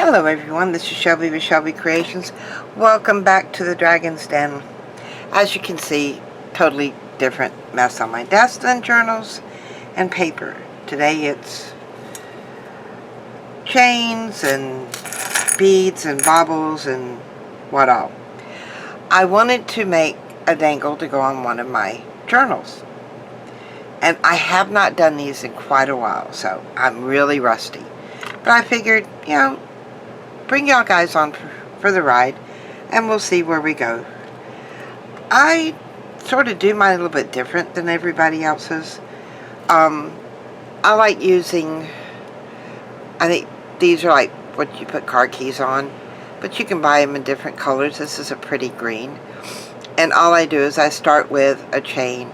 Hello everyone, this is Shelby with Shelby Creations. Welcome back to the Dragon's Den. As you can see, totally different mess on my desk than journals and paper. Today it's chains and beads and baubles and what all. I wanted to make a dangle to go on one of my journals. And I have not done these in quite a while, so I'm really rusty. But I figured, bring y'all guys on for the ride, and we'll see where we go. I sort of do mine a little bit different than everybody else's. I like using, I think these are like what you put car keys on, but you can buy them in different colors. This is a pretty green. And all I do is I start with a chain.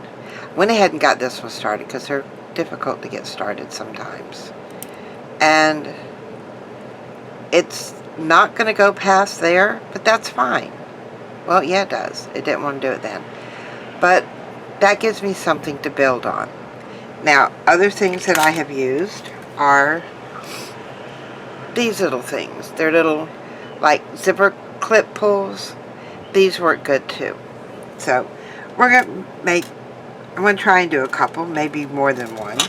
Went ahead and got this one started because they're difficult to get started sometimes. And it's not going to go past there, but that's fine. Well, yeah, it does. It didn't want to do it then. But that gives me something to build on. Now, other things that I have used are these little things. They're little, like, zipper clip pulls. These work good, too. So, we're going to make, I'm going to try and do a couple, maybe more than one.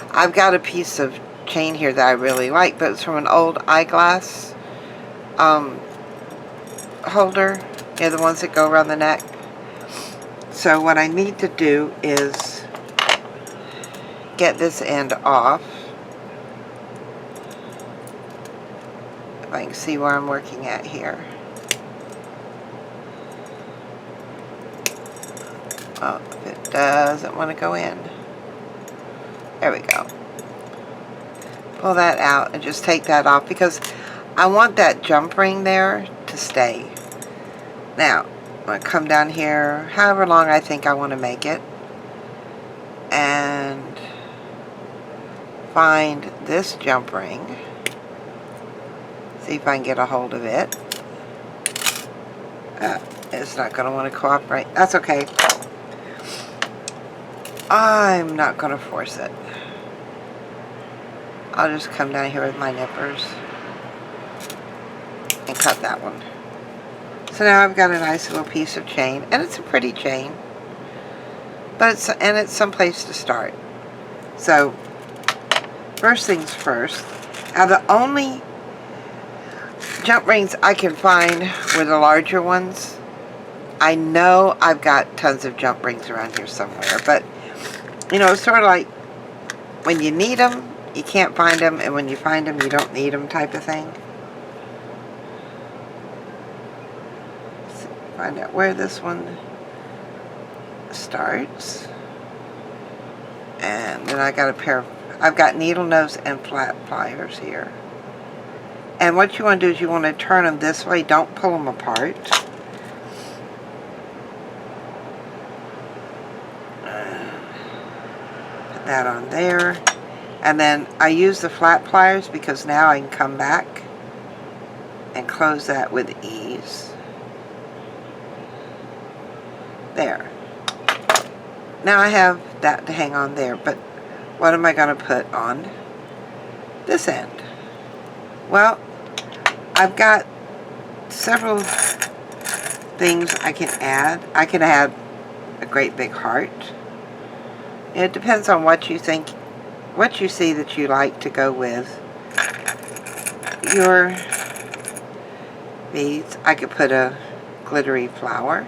I've got a piece of chain here that I really like, but it's from an old eyeglass holder, the ones that go around the neck. So what I need to do is get this end off. If I can see where I'm working at here. Oh, if it doesn't want to go in. There we go. Pull that out and just take that off because I want that jump ring there to stay. Now, I'm going to come down here however long I think I want to make it and find this jump ring. See if I can get a hold of it. It's not going to want to cooperate. That's okay. I'm not going to force it. I'll just come down here with my nippers and cut that one. So now I've got a nice little piece of chain, and it's a pretty chain, but it's someplace to start. So first things first. Now the only jump rings I can find were the larger ones. I know I've got tons of jump rings around here somewhere, but it's sort of like when you need them, you can't find them, and when you find them, you don't need them type of thing. Let's see, find out where this one starts. And then I got a pair of, I've got needle nose and flat pliers here. And what you want to do is you want to turn them this way. Don't pull them apart. That on there, and then I use the flat pliers because now I can come back and close that with ease. There. Now I have that to hang on there, but what am I going to put on this end? Well, I've got several things I can add. I can add a great big heart. It depends on what you think, what you see that you like to go with your beads. I could put a glittery flower.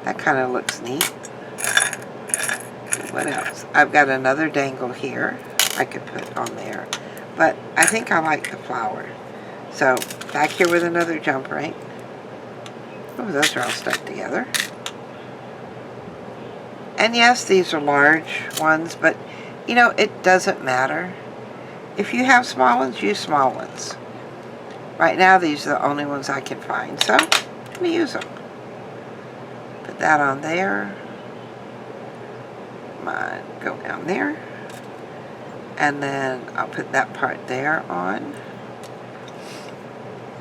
That kind of looks neat. What else? I've got another dangle here I could put on there. But I think I like the flower. So, back here with another jump ring. Oh, those are all stuck together. And yes, these are large ones, but, it doesn't matter. If you have small ones, use small ones. Right now, these are the only ones I can find, so I'm going to use them. Put that on there. Mine go down there. And then I'll put that part there on.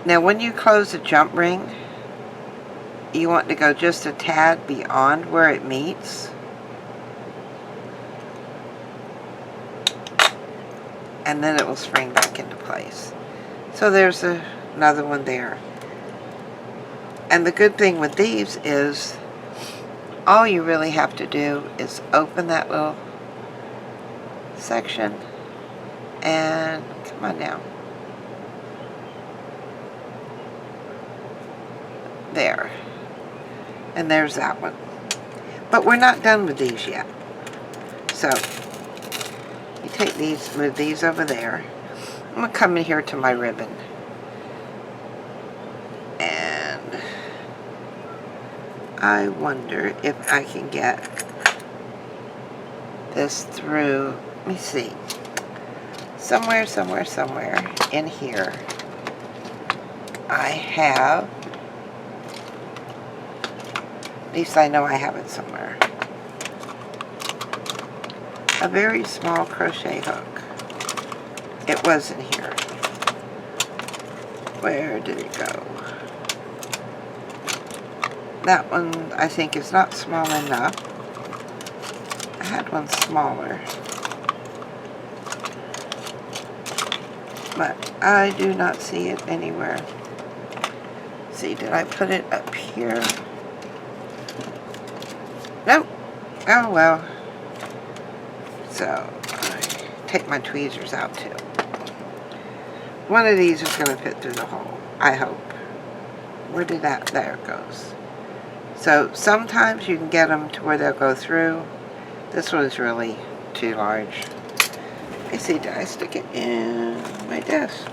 Now, when you close the jump ring, you want to go just a tad beyond where it meets. And then it will spring back into place. So there's another one there. And the good thing with these is all you really have to do is open that little section and come on now. There. And there's that one. But we're not done with these yet. So you take these, move these over there. I'm going to come in here to my ribbon. And I wonder if I can get this through, let me see, somewhere in here I have, at least I know I have it somewhere, a very small crochet hook. It was in here. Where did it go? That one I think is not small enough. I had one smaller, but I do not see it anywhere. See, did I put it up here? Nope. Oh well. So, I take my tweezers out too. One of these is going to fit through the hole, I hope. Where did that? There it goes. So, sometimes you can get them to where they'll go through. This one's really too large. Let me see, did I stick it in my desk?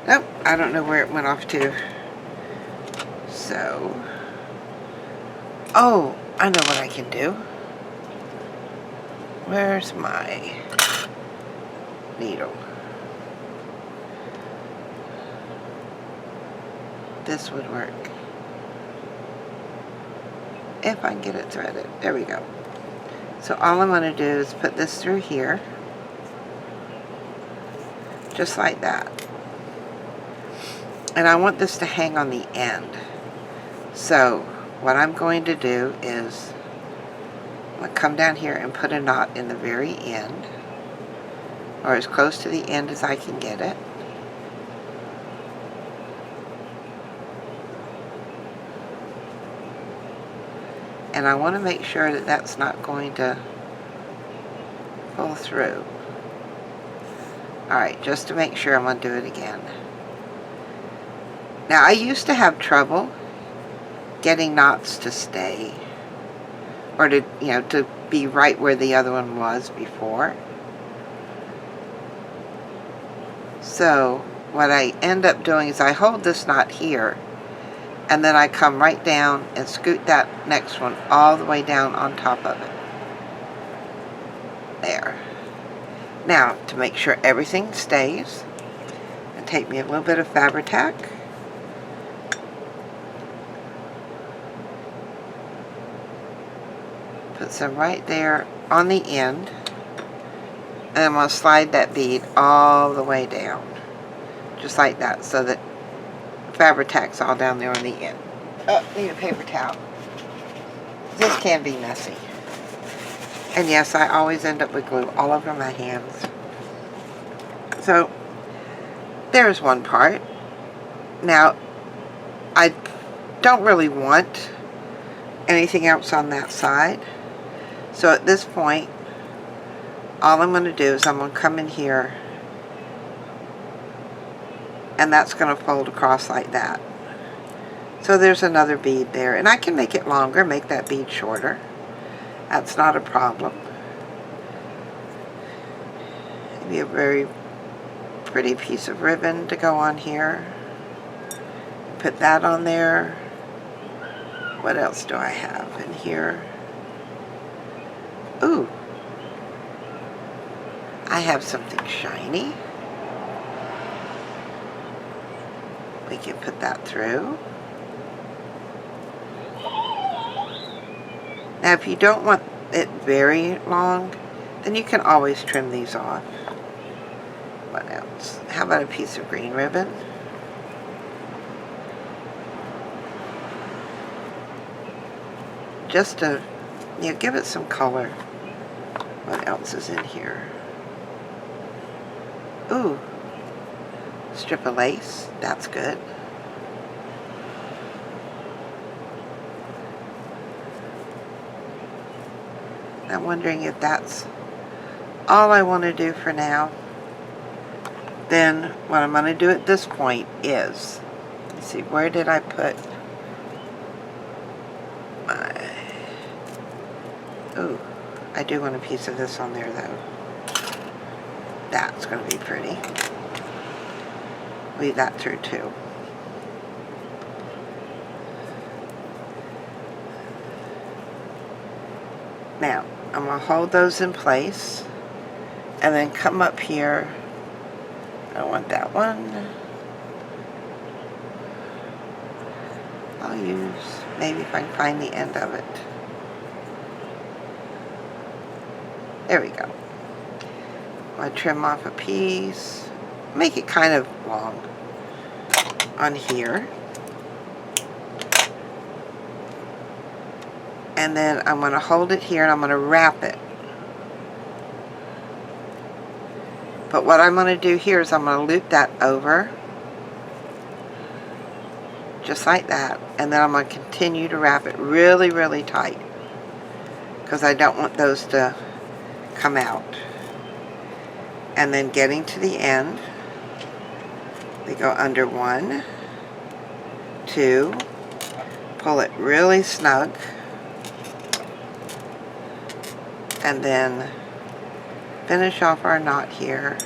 Nope, I don't know where it went off to. So, oh, I know what I can do. Where's my needle? This would work. If I can get it threaded. There we go. So all I'm going to do is put this through here. Just like that. And I want this to hang on the end. So what I'm going to do is I'm going to come down here and put a knot in the very end, or as close to the end as I can get it. And I want to make sure that that's not going to pull through. Alright, just to make sure, I'm going to do it again. Now, I used to have trouble getting knots to stay, or to, to be right where the other one was before. So what I end up doing is I hold this knot here, and then I come right down and scoot that next one all the way down on top of it. There. Now, to make sure everything stays, and take me a little bit of Fabri-Tac. Put some right there on the end, and I'm going to slide that bead all the way down, just like that, so that Fabri-Tac's all down there on the end. Oh, need a paper towel. This can be messy. And yes, I always end up with glue all over my hands. So, there's one part. Now, I don't really want anything else on that side. So at this point, all I'm going to do is I'm going to come in here, and that's going to fold across like that. So there's another bead there, and I can make it longer, make that bead shorter. That's not a problem. Maybe a very pretty piece of ribbon to go on here. Put that on there. What else do I have in here? Ooh, I have something shiny. We can put that through. Now, if you don't want it very long, then you can always trim these off. What else? How about a piece of green ribbon? Just to, give it some color. What else is in here? Ooh, strip of lace. That's good. I'm wondering if that's all I want to do for now. Then what I'm going to do at this point is, let's see, where did I put my, ooh, I do want a piece of this on there though. That's going to be pretty. Leave that through too. Now, I'm going to hold those in place and then come up here. I want that one. I'll use, maybe if I can find the end of it. There we go. I'll trim off a piece. Make it kind of long on here. And then I'm going to hold it here and I'm going to wrap it. But what I'm going to do here is I'm going to loop that over. Just like that. And then I'm going to continue to wrap it really, really tight. Because I don't want those to come out. And then getting to the end, we go under 1, 2, pull it really snug, and then finish off our knot here.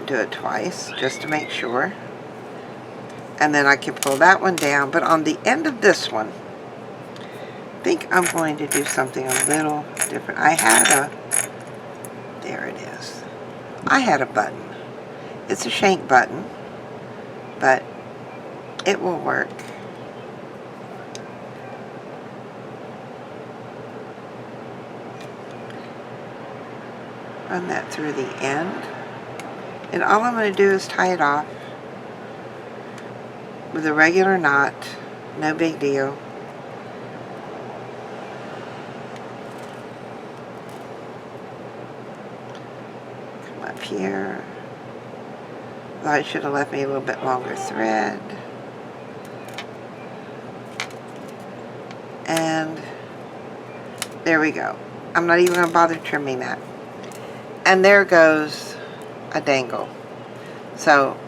Do it twice just to make sure. And then I can pull that one down, but on the end of this one, I think I'm going to do something a little different. I had a, there it is. I had a button. It's a shank button, but it will work. Run that through the end. And all I'm going to do is tie it off with a regular knot. No big deal. Come up here. Thought I should have left me a little bit longer thread. And there we go. I'm not even going to bother trimming that. And there goes a dangle. So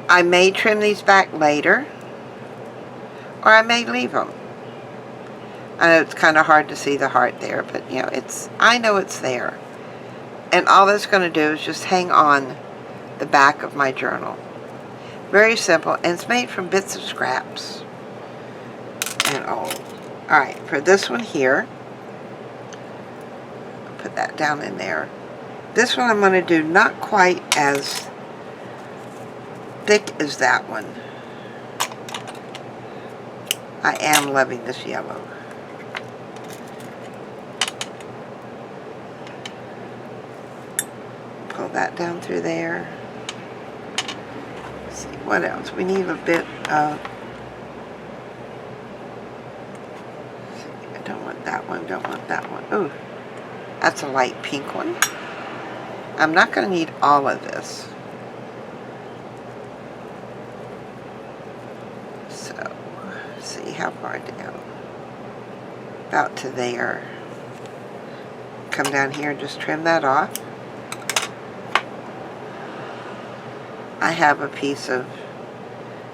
I may trim these back later, or I may leave them. I know it's kind of hard to see the heart there, but you know, I know it's there. And all that's going to do is just hang on the back of my journal. Very simple, and it's made from bits of scraps and old. Alright, for this one here, I'll put that down in there. This one I'm going to do not quite as thick as that one. I am loving this yellow. Pull that down through there. Let's see, what else? We need a bit of... I don't want that one, don't want that one. Ooh, that's a light pink one. I'm not going to need all of this. So, let's see how far down. About to there. Come down here and just trim that off. I have a piece of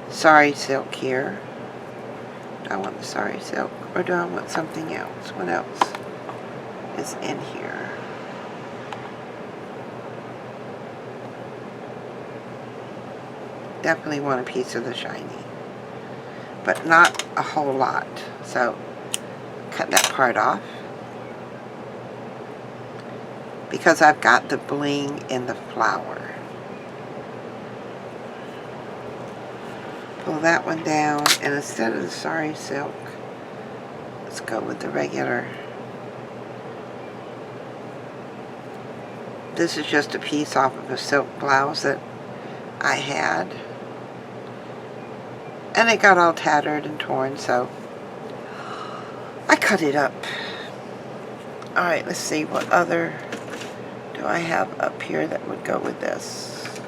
sari silk here. Do I want the sari silk or do I want something else? What else is in here? Definitely want a piece of the shiny, but not a whole lot. So cut that part off because I've got the bling in the flower. Pull that one down, and instead of the sari silk, let's go with the regular. This is just a piece off of a silk blouse that I had. And it got all tattered and torn, so I cut it up. Alright, let's see, what other do I have up here that would go with this?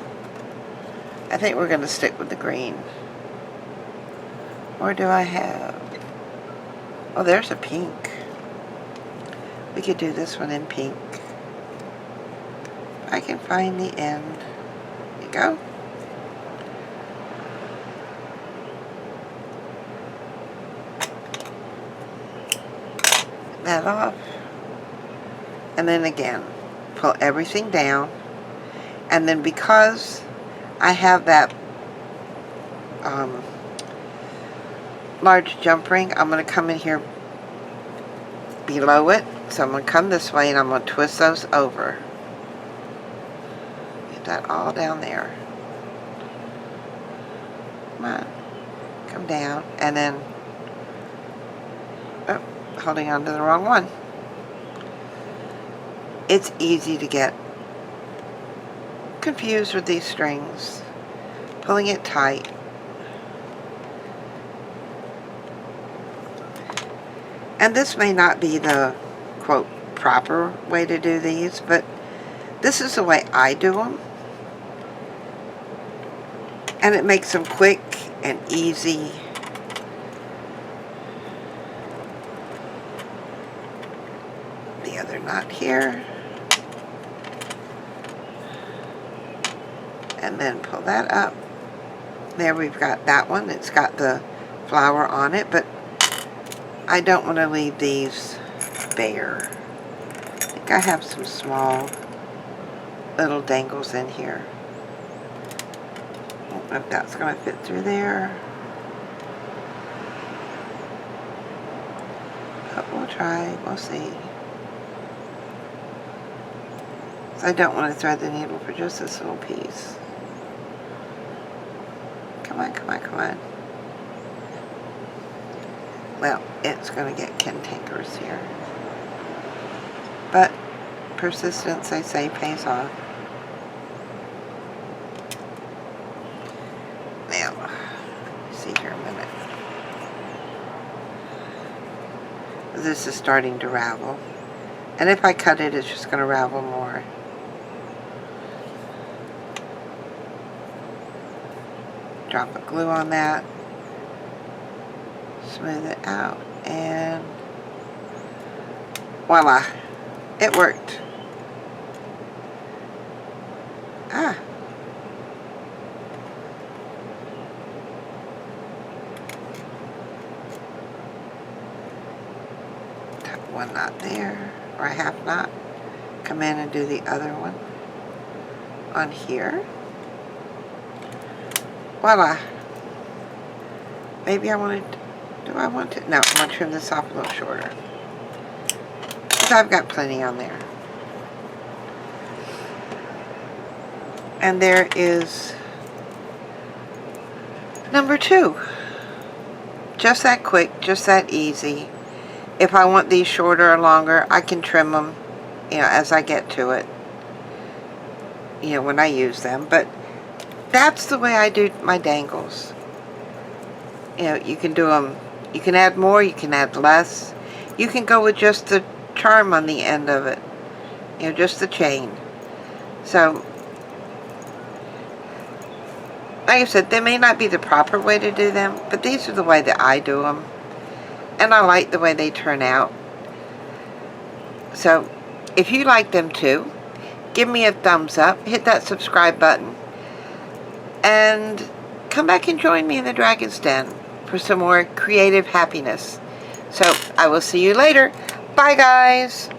I think we're going to stick with the green. Or do I have... Oh, there's a pink. We could do this one in pink. I can find the end. There you go. That off. And then again, pull everything down. And then because I have that large jump ring, I'm going to come in here below it. So I'm going to come this way and I'm going to twist those over. Get that all down there. Come on. Come down. And then, oh, holding on to the wrong one. It's easy to get confused with these strings. Pulling it tight. And this may not be the, quote, proper way to do these, but this is the way I do them. And it makes them quick and easy. The other knot here. And then pull that up. There we've got that one. It's got the flower on it, but I don't want to leave these bare. I think I have some small little dangles in here. I don't know if that's going to fit through there. But we'll try. We'll see. So I don't want to thread the needle for just this little piece. Come on, come on, come on. Well, it's going to get cantankerous here. But persistence, they say, pays off. Now, see here a minute. This is starting to ravel. And if I cut it, it's just going to ravel more. Drop a glue on that. Smooth it out, and voila, it worked. Ah. Tuck one knot there, or a half knot. Come in and do the other one on here. Voila. Maybe I wanted... Do I want to? No, I'm going to trim this off a little shorter. Because I've got plenty on there. And there is number 2. Just that quick, just that easy. If I want these shorter or longer, I can trim them, you know, as I get to it. You know, when I use them. But that's the way I do my dangles. You know, you can do them. You can add more, you can add less. You can go with just the charm on the end of it. You know, just the chain. So, like I said, they may not be the proper way to do them, but these are the way that I do them. And I like the way they turn out. So, if you like them too, give me a thumbs up, hit that subscribe button, and come back and join me in the Dragon's Den for some more creative happiness. So, I will see you later. Bye, guys.